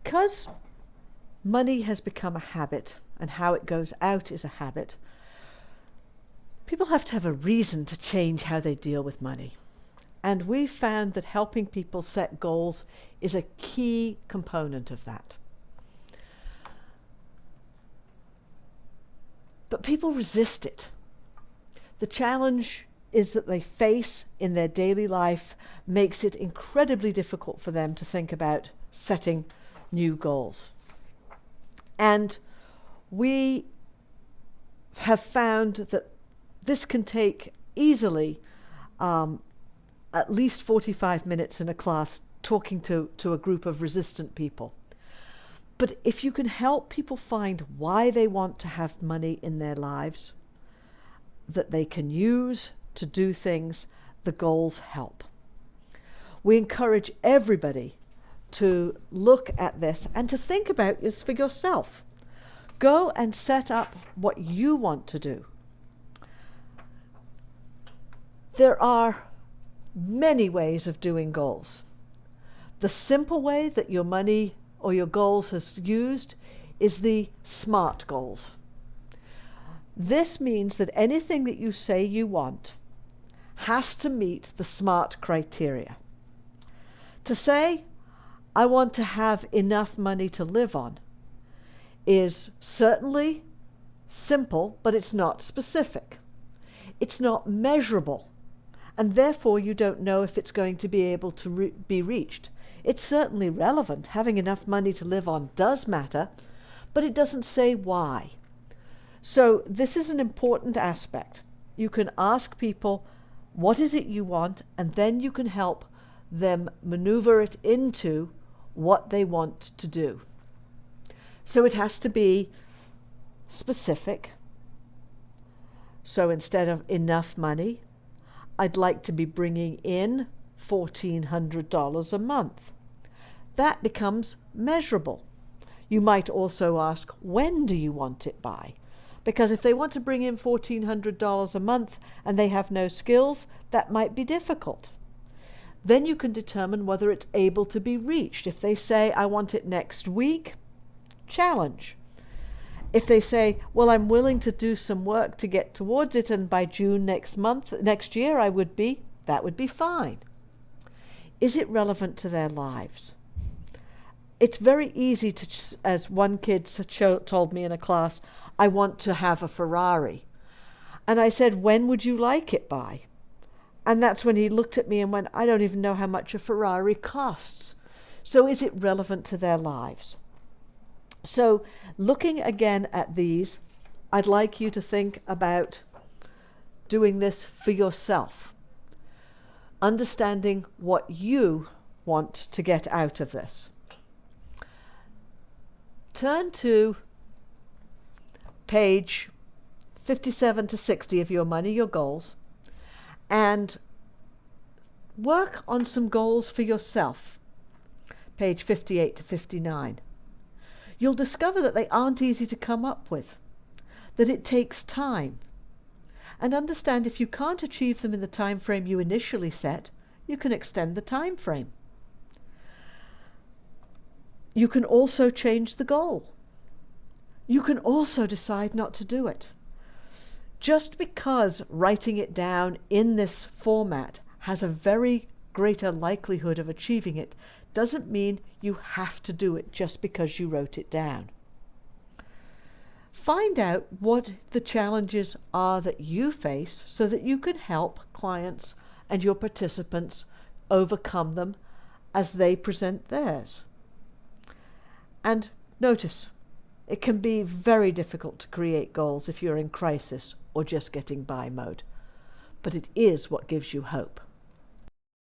because money has become a habit and how it goes out is a habit, people have to have a reason to change how they deal with money. And we found that helping people set goals is a key component of that. But people resist it. The challenge is that they face in their daily life makes it incredibly difficult for them to think about setting new goals. And we have found that this can take easily at least 45 minutes in a class talking to a group of resistant people. But if you can help people find why they want to have money in their lives that they can use to do things, the goals help. We encourage everybody to look at this and to think about this for yourself. Go and set up what you want to do. There are many ways of doing goals. The simple way that your money or your goals has used is the SMART goals. This means that anything that you say you want has to meet the SMART criteria. To say, I want to have enough money to live on is certainly simple, but it's not specific. It's not measurable, and therefore you don't know if it's going to be able to be reached. It's certainly relevant. Having enough money to live on does matter, but it doesn't say why. So this is an important aspect. You can ask people, what is it you want? And then you can help them maneuver it into what they want to do. So it has to be specific. So instead of enough money, I'd like to be bringing in $1,400 a month. That becomes measurable. You might also ask, when do you want it by? Because if they want to bring in $1,400 a month and they have no skills, that might be difficult. Then you can determine whether it's able to be reached. If they say, I want it next week, challenge. If they say, well, I'm willing to do some work to get towards it, and by June next year, that would be fine. Is it relevant to their lives? It's very easy to, as one kid told me in a class, I want to have a Ferrari. And I said, when would you like it by? And that's when he looked at me and went, I don't even know how much a Ferrari costs. So is it relevant to their lives? So looking again at these, I'd like you to think about doing this for yourself. Understanding what you want to get out of this. Turn to page 57 to 60 of your Money, Your Goals, and work on some goals for yourself, page 58 to 59. You'll discover that they aren't easy to come up with, that it takes time. And understand if you can't achieve them in the time frame you initially set, you can extend the time frame. You can also change the goal. You can also decide not to do it. Just because writing it down in this format has a very greater likelihood of achieving it doesn't mean you have to do it just because you wrote it down. Find out what the challenges are that you face so that you can help clients and your participants overcome them as they present theirs. And notice, it can be very difficult to create goals if you're in crisis or just getting by mode, but it is what gives you hope.